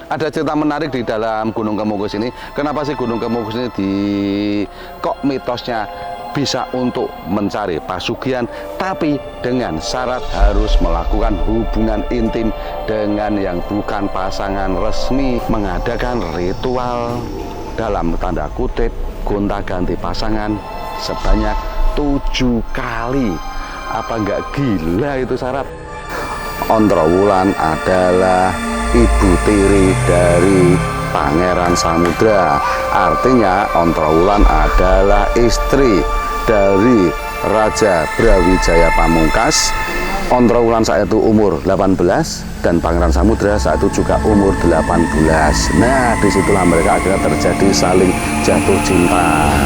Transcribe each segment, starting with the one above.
ada cerita menarik di dalam Gunung Kemukus ini. Kenapa sih Gunung Kemukus ini kok mitosnya bisa untuk mencari pasugihan, tapi dengan syarat harus melakukan hubungan intim dengan yang bukan pasangan resmi, mengadakan ritual dalam tanda kutip gonta-ganti pasangan sebanyak 7 kali. Apa nggak gila itu syarat? Ontrawulan adalah ibu tiri dari Pangeran Samudra. Artinya Ontrawulan adalah istri dari Raja Brawijaya Pamungkas. Ontrawulan saat itu umur 18 dan Pangeran Samudra saat itu juga umur 18. Nah, disitulah mereka akhirnya terjadi saling jatuh cinta.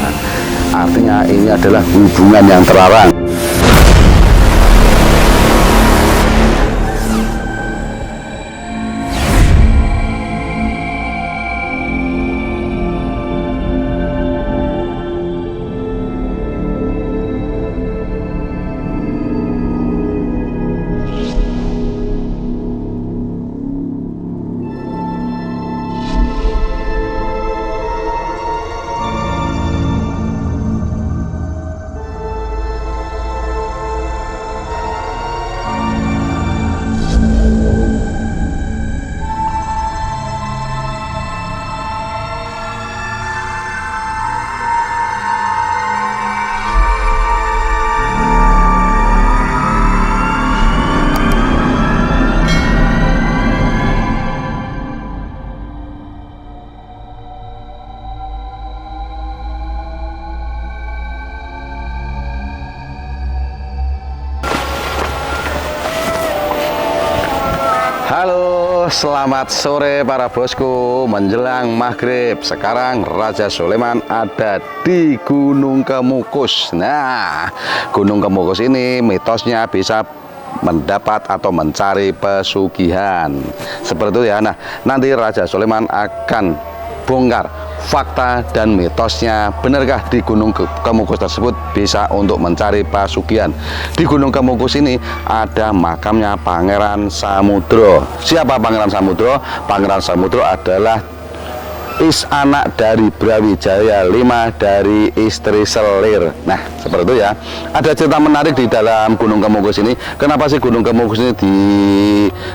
Artinya ini adalah hubungan yang terlarang. Halo, selamat sore para bosku. Menjelang maghrib, sekarang Raja Soleman ada di Gunung Kemukus. Nah, Gunung Kemukus ini mitosnya bisa mendapat atau mencari pesugihan. Seperti itu ya. Nah, nanti Raja Soleman akan bongkar fakta dan mitosnya. Benarkah di Gunung Kemukus tersebut bisa untuk mencari pesugihan? Di Gunung Kemukus ini ada makamnya Pangeran Samudro. Siapa Pangeran Samudro? Pangeran Samudro adalah anak dari Brawijaya V dari istri Selir. Nah, seperti itu ya. Ada cerita menarik di dalam Gunung Kemukus ini. Kenapa sih Gunung Kemukus ini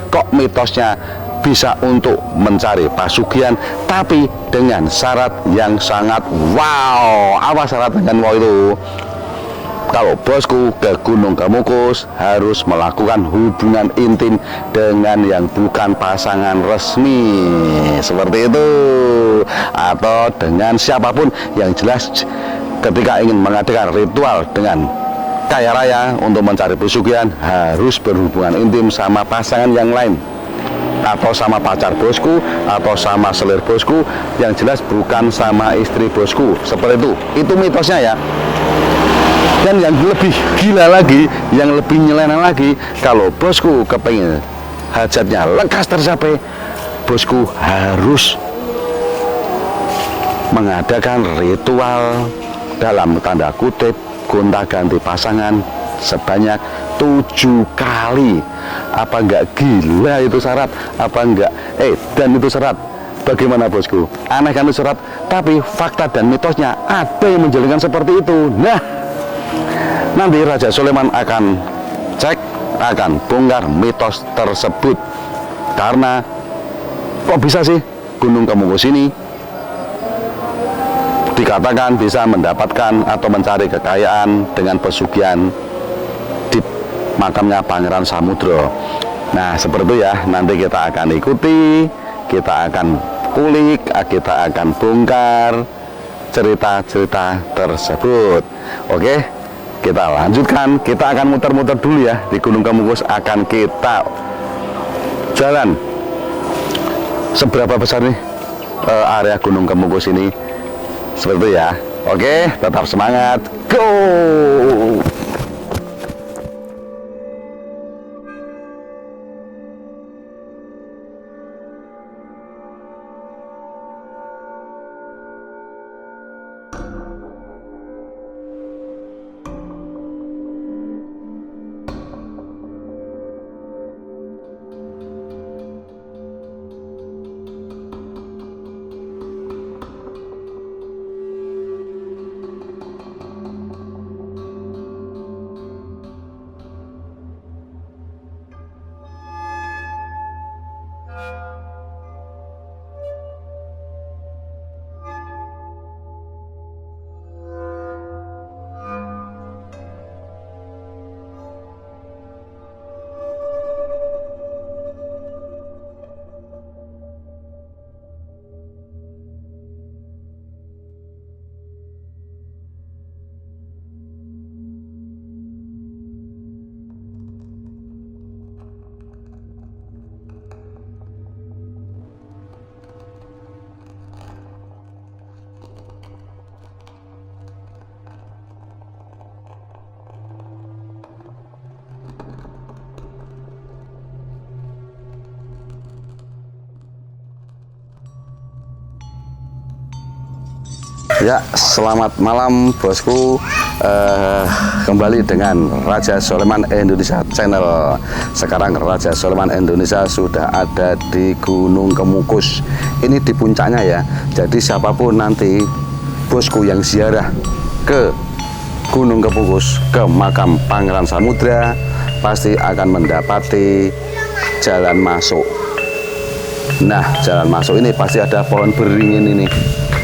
kok mitosnya bisa untuk mencari pasugihan, tapi dengan syarat yang sangat wow. Apa syarat dengan wow itu? Kalau bosku ke Gunung Kemukus harus melakukan hubungan intim dengan yang bukan pasangan resmi, seperti itu, atau dengan siapapun yang jelas. Ketika ingin mengadakan ritual dengan kaya raya untuk mencari pesugihan, harus berhubungan intim sama pasangan yang lain, atau sama pacar bosku, atau sama selir bosku, yang jelas bukan sama istri bosku. Seperti itu mitosnya ya. Dan yang lebih gila lagi, yang lebih nyeleneh lagi, kalau bosku kepengen hajatnya lekas tercapai, bosku harus mengadakan ritual dalam tanda kutip gonta-ganti pasangan sebanyak 7 kali. Apa enggak gila itu syarat? Apa enggak? Dan itu syarat. Bagaimana bosku? Aneh kan itu syarat, tapi fakta dan mitosnya ada yang menjelaskan seperti itu. Nah, nanti Raja Soleman akan cek, akan bongkar mitos tersebut. Karena kok bisa sih Gunung Kemukus ini dikatakan bisa mendapatkan atau mencari kekayaan dengan pesugihan di makamnya Pangeran Samudro. Nah, seperti itu ya. Nanti kita akan ikuti, kita akan kulik, kita akan bongkar cerita-cerita tersebut. Oke, kita lanjutkan. Kita akan muter-muter dulu ya di Gunung Kemukus. Akan kita jalan. Seberapa besar nih area Gunung Kemukus ini? Seperti itu ya. Oke, tetap semangat. Go! Ya, selamat malam bosku. Kembali dengan Raja Soleman Indonesia Channel. Sekarang Raja Soleman Indonesia sudah ada di Gunung Kemukus. Ini di puncaknya ya. Jadi siapapun nanti bosku yang ziarah ke Gunung Kemukus, ke makam Pangeran Samudra, pasti akan mendapati jalan masuk. Nah, jalan masuk ini pasti ada pohon beringin ini.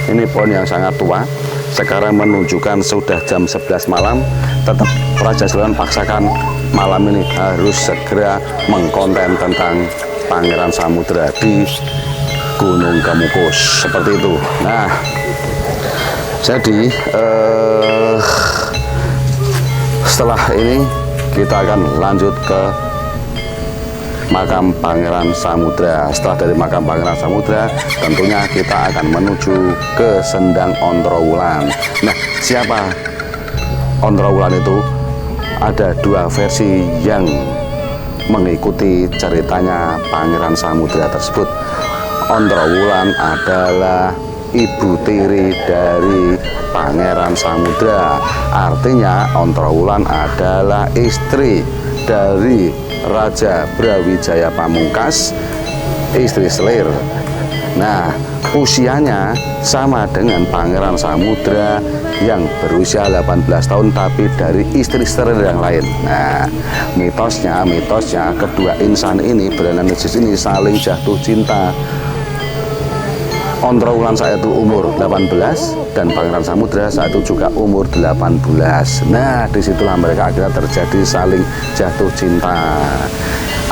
Ini pohon yang sangat tua. Sekarang menunjukkan sudah jam 11 malam. Tetap Raja Soleman paksakan malam ini harus segera mengkonten tentang Pangeran Samudra di Gunung Kemukus. Seperti itu. Nah, jadi setelah ini kita akan lanjut ke makam Pangeran Samudra. Setelah dari makam Pangeran Samudra, tentunya kita akan menuju ke Sendang Ontrawulan. Nah, siapa Ontrawulan itu? Ada dua versi yang mengikuti ceritanya Pangeran Samudra tersebut. Ontrawulan adalah ibu tiri dari Pangeran Samudra. Artinya Ontrawulan adalah istri dari Raja Brawijaya Pamungkas, istri selir. Nah, usianya sama dengan Pangeran Samudra yang berusia 18 tahun tapi dari istri selir yang lain. Nah, mitosnya kedua insan ini, beranak najis ini saling jatuh cinta. Ontrawulan saat itu umur 18 dan Pangeran Samudra saat itu juga umur 18. Nah, disitulah mereka akhirnya terjadi saling jatuh cinta.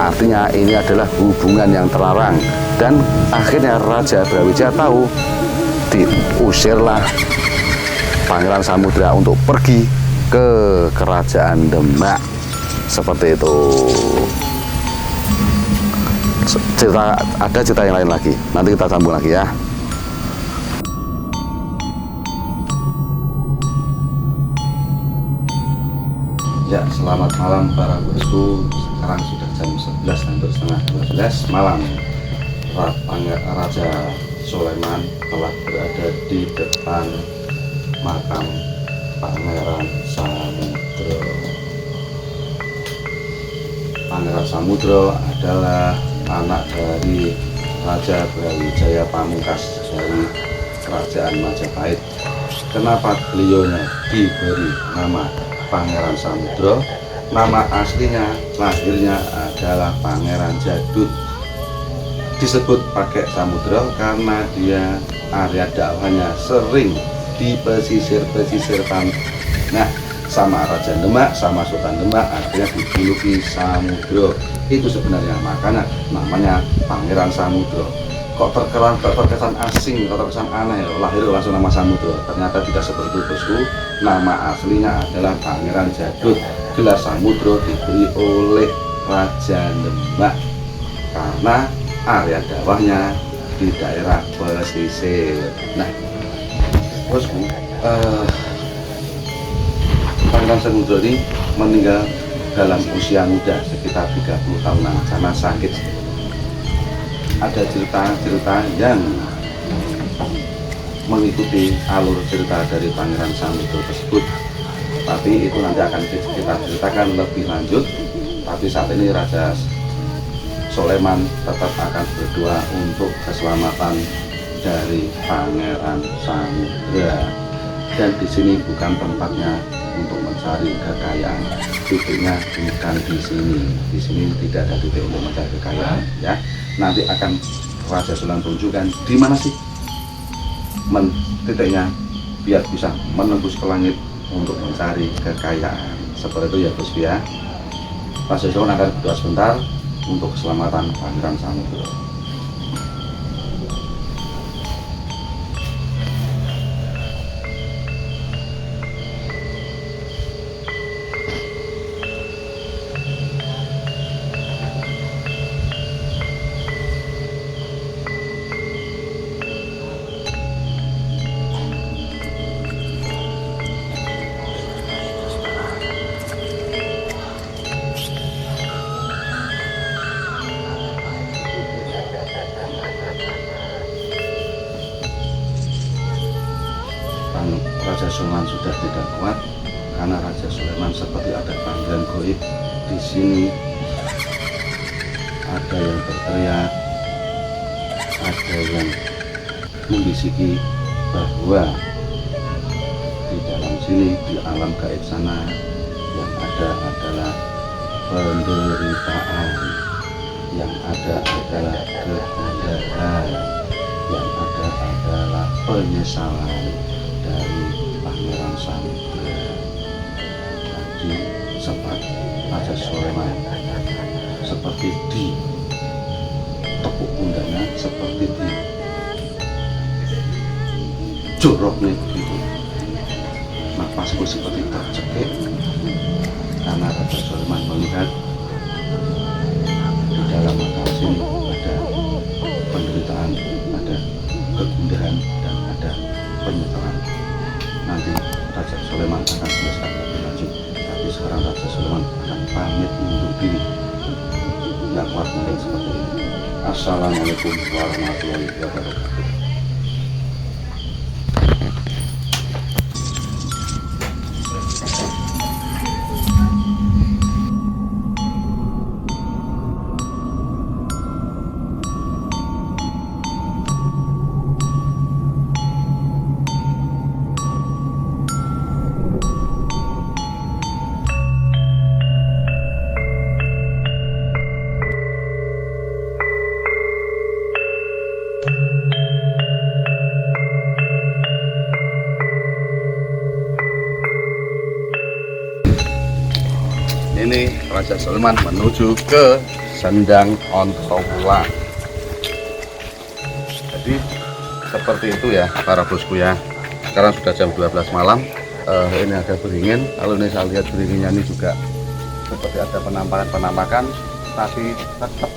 Artinya ini adalah hubungan yang terlarang. Dan akhirnya Raja Brawijaya tahu, diusirlah Pangeran Samudra untuk pergi ke Kerajaan Demak. Seperti itu. Ada cerita yang lain lagi. Nanti kita sambung lagi ya. Ya, selamat malam para bosku. Sekarang sudah jam 11 hampir setengah 12 malam. Raja Soleman telah berada di depan makam Pangeran Samudra. Pangeran Samudra adalah anak dari Raja Brawijaya Pamungkas dari Kerajaan Majapahit. Kenapa beliaunya diberi nama Pangeran Samudra? Nama aslinya, lahirnya adalah Pangeran Jadut. Disebut pakai Samudra karena dia area dakwahnya sering di pesisir-pesisir pantai. Nah, sama Raja Demak, sama Sultan Demak akhirnya dijuluki Samudra. Itu sebenarnya makanya namanya Pangeran Samudra. Kok terkesan asing, kok terkesan aneh, lahir langsung nama Samudra. Ternyata tidak seperti itu bosku. Nama aslinya adalah Pangeran Jadut. Gelar Samudra diberi oleh Raja Demak karena area dakwahnya di daerah pesisir. Nah, bosku, Pangeran Samudra ini meninggal dalam usia muda sekitar 30 tahunan karena sakit. Ada cerita-cerita yang mengikuti alur cerita dari Pangeran Samudra tersebut, tapi itu nanti akan kita ceritakan lebih lanjut. Tapi saat ini Raja Soleman tetap akan berdoa untuk keselamatan dari Pangeran Samudra. Dan di sini bukan tempatnya untuk mencari kekayaan, titiknya bukan di sini. Di sini tidak ada titik untuk mencari kekayaan, ya. Nanti akan Raja Soleman tunjukkan di mana sih titiknya biar bisa menembus ke langit untuk mencari kekayaan. Seperti itu ya bosku ya. Raja Soleman akan berdoa sebentar untuk keselamatan Pangeran Samudra. Raja Sulaiman sudah tidak kuat karena Raja Sulaiman seperti ada panggilan goib di sini. Ada yang berteriak, ada yang membisiki bahwa di dalam sini, di alam gaib sana, yang ada adalah penderitaan, yang ada adalah kegundahan, yang ada adalah penyesalan dari Pangeran Samudra. Tadi sempat Raja Sulaiman seperti di tepuk pundaknya, seperti di joroknya begitu. Napasku seperti tercekik karena Raja Sulaiman melihat di dalam mata sini ada penderitaan, ada kegundahan, dan ada penyesalan. Nanti Raja Sulaiman akan jelaskan lebih lanjut, tapi sekarang Raja Sulaiman akan pamit undur diri. Nggak kuat mungkin seperti ini. Assalamualaikum warahmatullahi wabarakatuh. Ini Raja Sulaiman menuju ke Sendang Ontowulan. Jadi seperti itu ya para bosku ya. Sekarang sudah jam 12 malam. Ini ada beringin. Kalau ini saya lihat beringinnya ini juga seperti ada penampakan, tapi tetap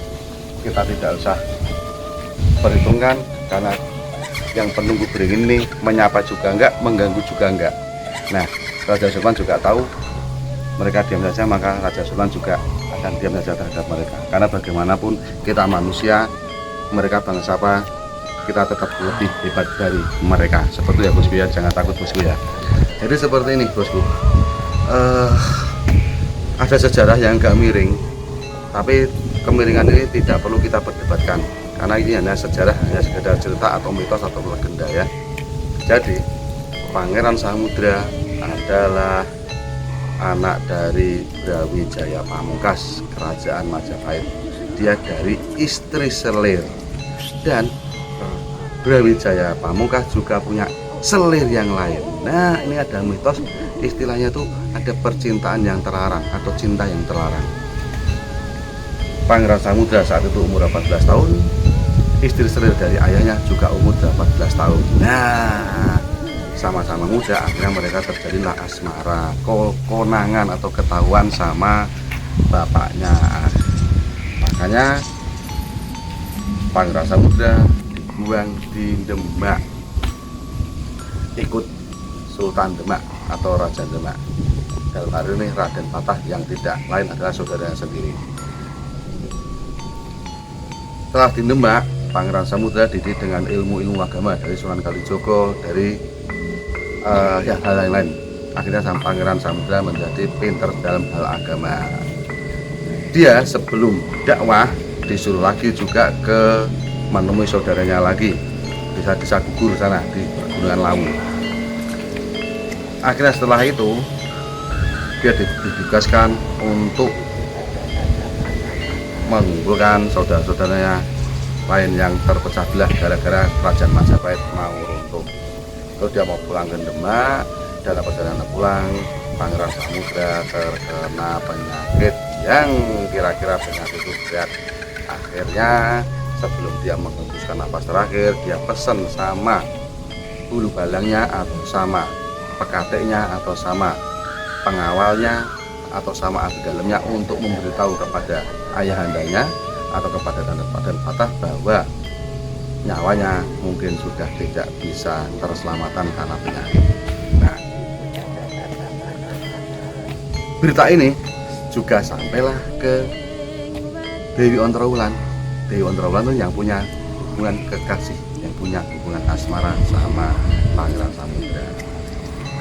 kita tidak usah perhitungkan karena yang penunggu beringin ini menyapa juga enggak, mengganggu juga enggak. Nah, Raja Sulaiman juga tahu mereka diam saja, maka Raja Sulaiman juga akan diam saja terhadap mereka. Karena bagaimanapun kita manusia, mereka bangsa apa, kita tetap lebih hebat dari mereka. Seperti ya bosku ya, jangan takut bosku ya. Jadi seperti ini bosku. Ada sejarah yang agak miring, tapi kemiringan ini tidak perlu kita perdebatkan. Karena ini hanya sejarah, hanya sekedar cerita atau mitos atau legenda ya. Jadi Pangeran Samudra adalah anak dari Brawijaya Pamungkas Kerajaan Majapahit. Dia dari istri selir, dan Brawijaya Pamungkas juga punya selir yang lain. Nah, ini ada mitos, istilahnya tuh ada percintaan yang terlarang atau cinta yang terlarang. Pangeran Samudra saat itu umur 18 tahun, istri selir dari ayahnya juga umur 18 tahun. Nah, sama-sama muda, akhirnya mereka terjadilah asmara, konangan atau ketahuan sama bapaknya. Makanya Pangeran Samudra dibuang di Demak, ikut Sultan Demak atau Raja Demak. Dalam hari ini Raden Patah yang tidak lain adalah saudaranya sendiri. Setelah di Demak, Pangeran Samudra dididik dengan ilmu-ilmu agama dari Sunan Kalijogo, dari hal yang lain. Akhirnya sang Pangeran Samudra menjadi pinter dalam hal agama. Dia sebelum dakwah disuruh lagi juga ke menemui saudaranya lagi di desa Gugur sana di Pegunungan Lawu. Akhirnya setelah itu dia ditugaskan untuk mengumpulkan saudara-saudaranya lain yang terpecah belah gara-gara kerajaan Majapahit mau runtuh. Kalau dia mau pulang ke Demak, dalam perjalanan pulang, Pangeran Samudra terkena penyakit yang kira-kira penyakit itu berat. Akhirnya sebelum dia menghembuskan napas terakhir, dia pesan sama bulu balangnya atau sama pekatiknya atau sama pengawalnya atau sama abdi dalamnya untuk memberitahu kepada ayahandanya atau kepada Raden Patah bahwa nyawanya mungkin sudah tidak bisa terselamatkan karena penyakit. Nah, berita ini juga sampailah ke Dewi Ontowulan. Dewi Ontowulan itu yang punya hubungan kekasih, yang punya hubungan asmara sama Pangeran Samudra.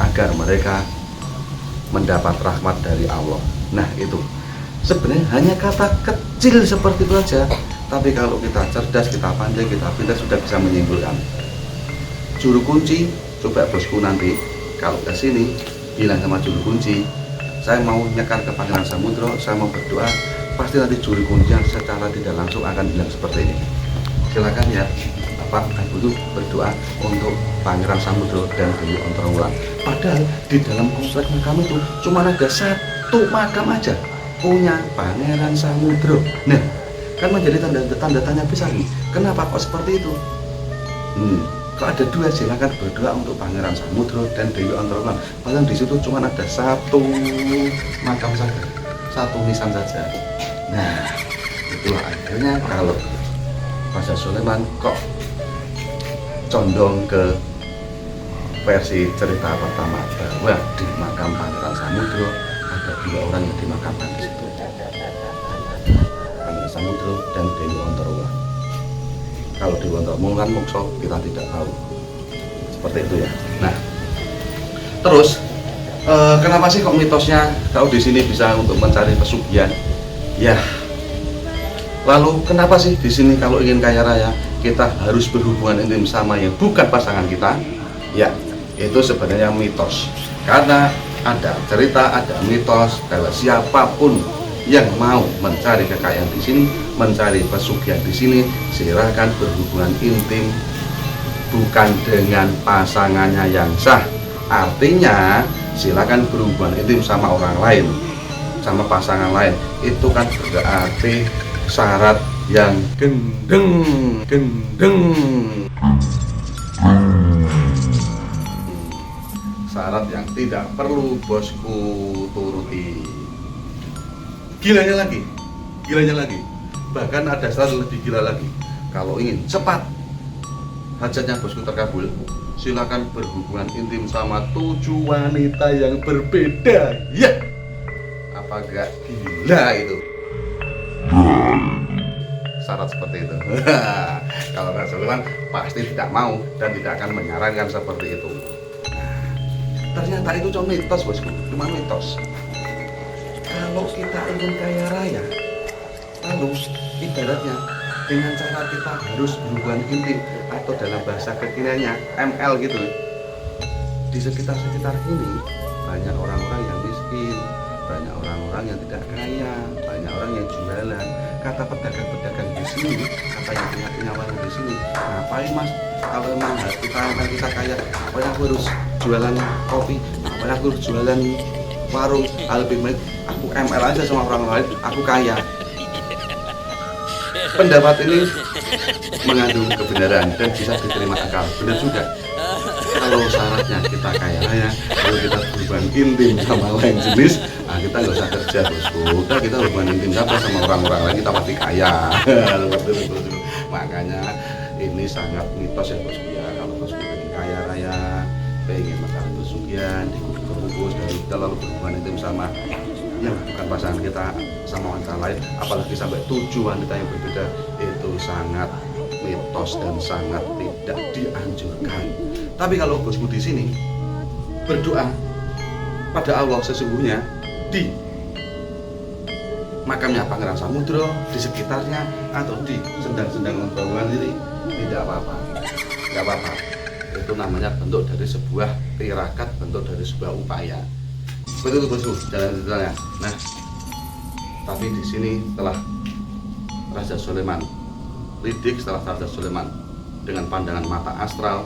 agar mereka mendapat rahmat dari Allah. Nah itu sebenarnya hanya kata kecil seperti itu aja, tapi kalau kita cerdas, kita pandai, kita pintar, sudah bisa menyimpulkan. Juru kunci, coba bosku nanti kalau ke sini bilang sama juru kunci, saya mau nyekar ke Pangeran Samudro, saya mau berdoa, pasti nanti juru kunci yang secara tidak langsung akan bilang seperti ini. Silakan ya Pak Ibu berdoa untuk Pangeran Samudro dan Dewi Ontrowulan. Padahal di dalam komplek makam itu cuma ada satu makam aja punya Pangeran Samudro. Nah, kan menjadi tanda tanya besar nih. Kenapa kok seperti itu? Kalau ada dua, silakan berdoa untuk Pangeran Samudro dan Dewi Ontrowulan. Padahal di situ cuma ada satu makam saja, satu nisan saja. Nah, itulah akhirnya kalau Raja Sulaiman kok condong ke versi cerita pertama bahwa di makam Pangeran Samudro ada dua orang yang dimakamkan di situ, Pangeran Samudro dan Dewi Ontrowulan. Kalau Dewi Ontrowulan mokso kita tidak tahu, seperti itu ya. Nah, terus kenapa sih kok mitosnya kalau di sini bisa untuk mencari pesugihan? Ya, lalu kenapa sih di sini kalau ingin kaya raya kita harus berhubungan intim sama yang bukan pasangan kita? Ya, itu sebenarnya mitos. Karena ada cerita, ada mitos kalau siapapun yang mau mencari kekayaan di sini, mencari pesugihan di sini, silahkan berhubungan intim bukan dengan pasangannya yang sah. Artinya silakan berhubungan intim sama orang lain, sama pasangan lain. Itu kan berarti syarat yang gendeng. Syarat yang tidak perlu bosku turuti. Gilanya lagi. Bahkan ada syarat lebih gila lagi. Kalau ingin cepat hajatnya bosku terkabul, silakan berhubungan intim sama 7 wanita yang berbeda. Ya, apa gak gila itu? Syarat seperti itu. Kalau Raja Sulaiman pasti tidak mau dan tidak akan menyarankan seperti itu. Ternyata itu cuma mitos bosku, cuma mitos. Kalau kita ingin kaya raya, lalu ibaratnya dengan cara kita harus berhubungan intim atau dalam bahasa kekiniannya ML gitu. Di sekitar ini banyak orang-orang yang miskin, banyak orang-orang yang tidak kaya, banyak orang yang jualan. Kata pedagang-pedagang di sini, kata yang punya warung di sini, ngapain mas? Kalau memang kita kaya, ngapain aku harus jualan kopi? Ngapain aku harus jualan warung? Lebih baik aku ML aja sama orang lain, aku kaya. Pendapat ini mengandung kebenaran dan bisa diterima akal. Benar juga. Kalau syaratnya kita kaya raya, kalau kita berhubungan intim sama lain jenis, kita nggak usah kerja bosku. Kita hubungan intim sama orang-orang lain, kita pasti kaya. Makanya ini sangat mitos ya bosku ya. Kalau bosku pengen kaya raya, pengen makan pesugihan, dibungkus dari kita lalu berhubungan intim sama yang bukan pasangan kita sama wanita lain, apalagi sampai 7 wanita yang berbeda, itu sangat mitos dan sangat tidak dianjurkan. Tapi kalau bosku di sini berdoa pada Allah sesungguhnya di makamnya Pangeran Samudro, di sekitarnya atau di sendang-sendang Ontrowulan ini, tidak apa-apa, nggak apa-apa. Itu namanya bentuk dari sebuah tirakat, bentuk dari sebuah upaya. Betul bosku, jalan-jalannya. Nah, tapi di sini setelah Raja Sulaiman lidik, setelah Raja Sulaiman dengan pandangan mata astral,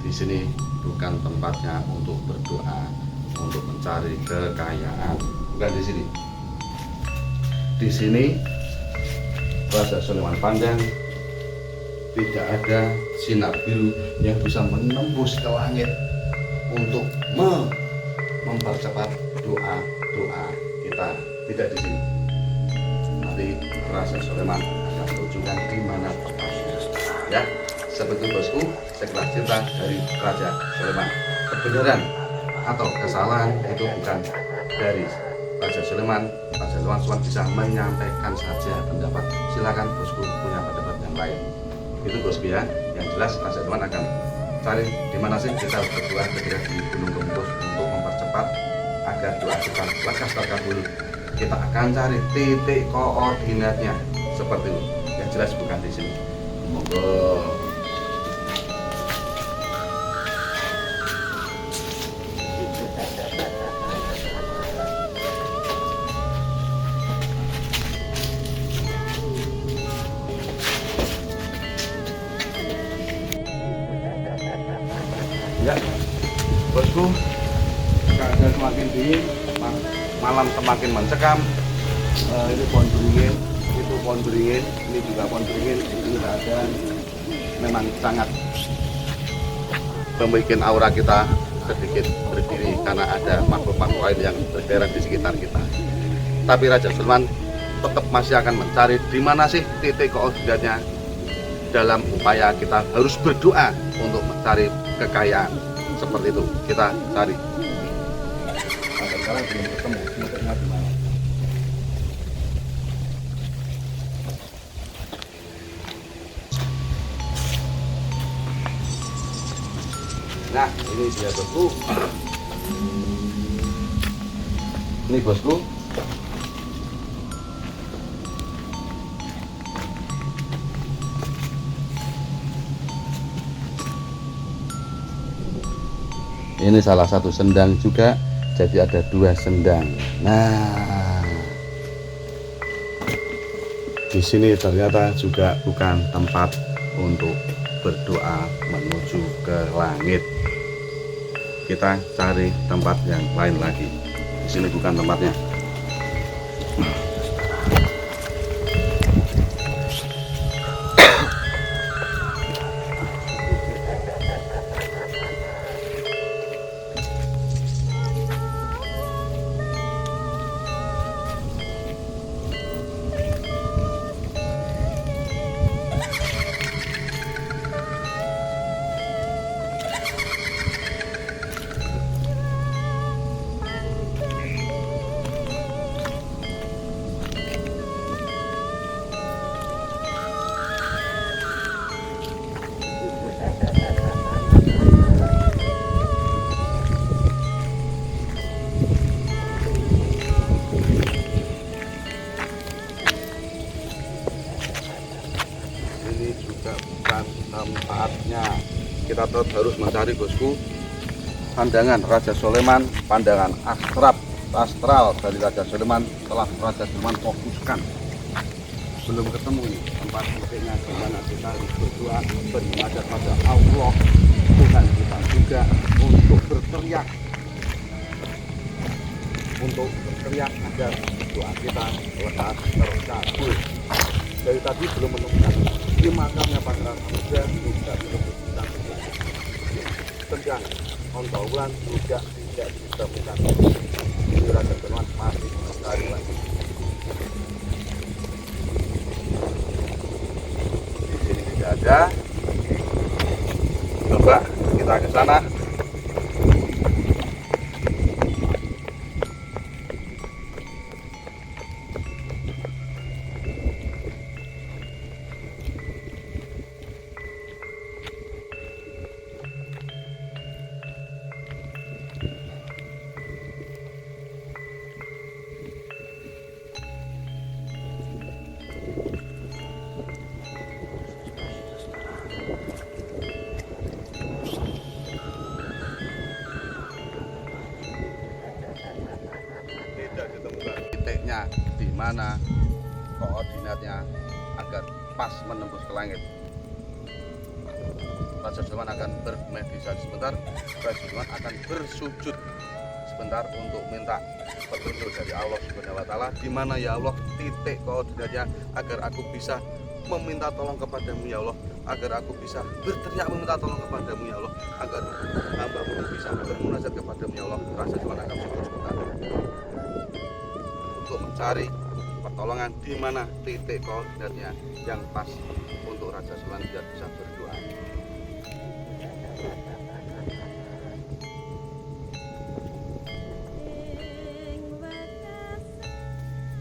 di sini bukan tempatnya untuk berdoa, untuk mencari kekayaan, bukan di sini. Di sini Raja Sulaiman pandang tidak ada sinar biru yang bisa menembus ke langit untuk mempercepat doa kita, tidak di sini. Nanti Raja Sulaiman akan tunjukkan di mana tempatnya. Ya, seperti bosku, sekelas cerita dari Raja Sulaiman. Kebenaran atau kesalahan itu bukan dari Raja Sulaiman. Raja Sulaiman cuma bisa menyampaikan saja pendapat. Silakan bosku punya pendapat yang lain. Itu bosku ya. Yang jelas Raja Sulaiman akan cari di mana sih kita berdoa ketika di Gunung Kemukus untuk mempercepat agar doa kita lekas terkabul. Kita akan cari titik koordinatnya seperti itu. Yang jelas bukan di sini. Monggo. Ya, bosku, keadaan semakin dingin, malam semakin mencekam. Ini pohon beringin, itu pohon beringin, ini juga pohon beringin. Ini keadaan memang sangat membuat aura kita sedikit berdiri karena ada makhluk-makhluk lain yang bergerak di sekitar kita. Tapi Raja Sulaiman tetap masih akan mencari di mana sih titik koordinatnya dalam upaya kita harus berdoa untuk mencari kekayaan. Seperti itu kita cari. Sampai sekarang belum ketemu titiknya di mana. Nah, ini dia bosku. Ini bosku. Ini salah satu sendang juga, jadi ada 2 sendang. Nah, di sini ternyata juga bukan tempat untuk berdoa menuju ke langit. Kita cari tempat yang lain lagi. Di sini bukan tempatnya. Tempatnya kita tetap harus mencari bosku pandangan Raja Sulaiman, pandangan astral dari Raja Sulaiman telah Raja Sulaiman fokuskan. Belum ketemu nih tempat titiknya di mana kita harus berdoa beribadah pada Allah Tuhan kita juga untuk berteriak agar doa kita lekas terkabul. Dari tadi belum menemukan di makamnya Pangeran Samudra juga belum bisa sedang Ontaulan juga tidak ditemukan. Ini Raja Sulaiman masih mencari lagi. Di sini tidak ada. Coba kita ke sana. Titiknya di mana, koordinatnya agar pas menembus ke langit. Raja Sulaiman akan bermeditasi sebentar. Raja Sulaiman akan bersujud sebentar untuk minta petunjuk dari Allah Subhanahu wa Ta'ala. Di mana ya Allah titik koordinatnya agar aku bisa meminta tolong kepadamu ya Allah, agar aku bisa berteriak meminta tolong kepadamu ya Allah, agar hamba-Mu bisa bermunajat kepadamu ya Allah. Raja Sulaiman akan bersujud sebentar untuk mencari pertolongan di mana titik koordinatnya yang pas untuk Raja Sulaiman biar bisa berdoa.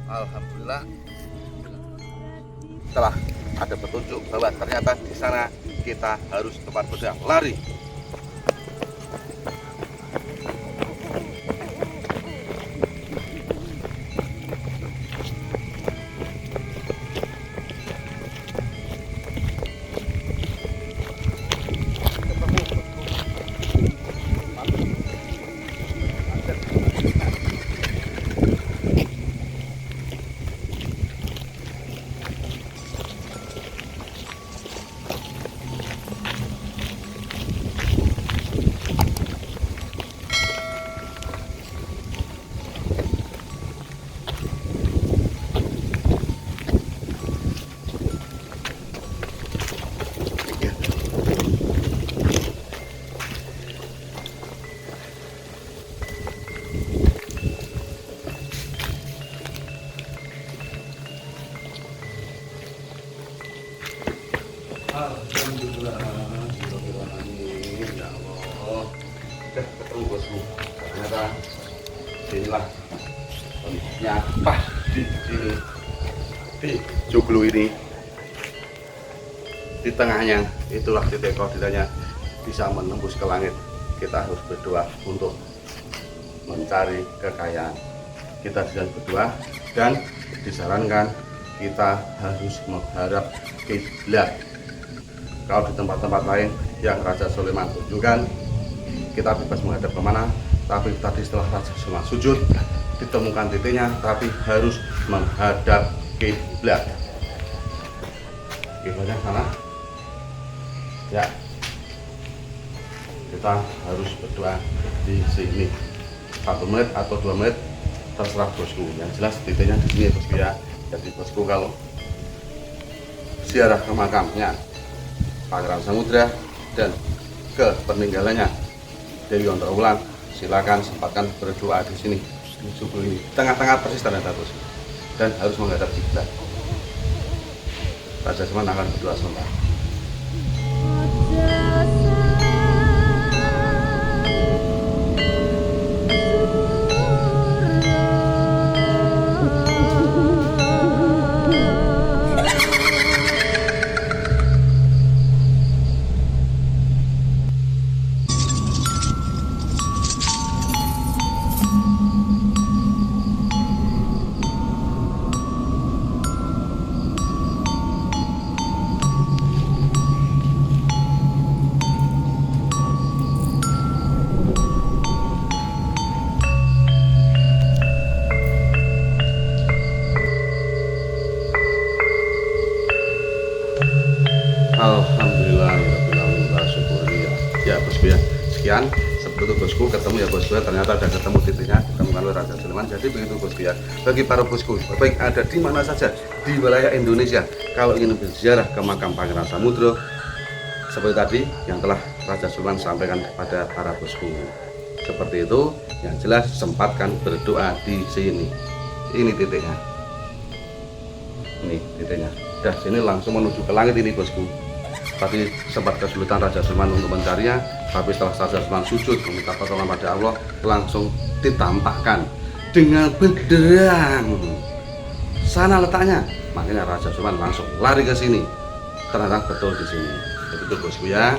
Alhamdulillah telah ada petunjuk bahwa ternyata di sana kita harus tempat berdoa. Lari inilah kondisinya pas di sini, di joglo ini, di tengahnya itulah titik koordinatnya bisa menembus ke langit. Kita harus berdoa untuk mencari kekayaan. Kita sedang berdoa dan disarankan kita harus menghadap kiblat. Kalau di tempat-tempat lain yang Raja Sulaiman tunjukkan, kita bebas menghadap kemana, tapi tadi setelah Raja Sulaiman sujud ditemukan titiknya, tapi harus menghadap kiblat. Kiblatnya sana ya, kita harus berdoa di sini 1 menit atau 2 menit terserah bosku. Yang jelas titiknya di sini bosku ya. Jadi bosku kalau ziarah ke makamnya Pangeran Samudra dan ke peninggalannya Dewi Ontrowulan, silakan sempatkan berdoa di sini di joglo ini, tengah-tengah persis tanda bosku, dan harus menghadap kiblat. Raja Sulaiman akan berdoa sebentar. Alhamdulillah, ya bosku ya. Sekian seperti bosku ketemu ya bosku ya, ternyata ada ketemu titiknya ditemukan oleh Raja Sulaiman. Jadi begitu bosku ya. Bagi para bosku, baik ada di mana saja di wilayah Indonesia, kalau ingin berziarah ke makam Pangeran Samudra seperti tadi yang telah Raja Sulaiman sampaikan kepada para bosku, seperti itu, yang jelas sempatkan berdoa di sini. Ini titiknya. Ini titiknya. Dan sini langsung menuju ke langit ini bosku. Tadi sempat kesulitan Raja Sulaiman untuk mencarinya, tapi setelah Raja Sulaiman sujud meminta pertolongan pada Allah, langsung ditampakkan dengan benderang. Sana letaknya. Makanya Raja Sulaiman langsung lari ke sini. Ternyata betul di sini. Begitu bosku ya.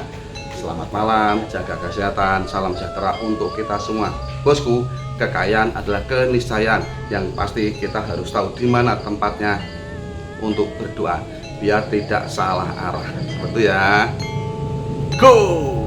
Selamat malam, jaga kesehatan, salam sejahtera untuk kita semua. Bosku, kekayaan adalah keniscayaan. Yang pasti kita harus tahu di mana tempatnya untuk berdoa biar tidak salah arah. Seperti itu ya. Go!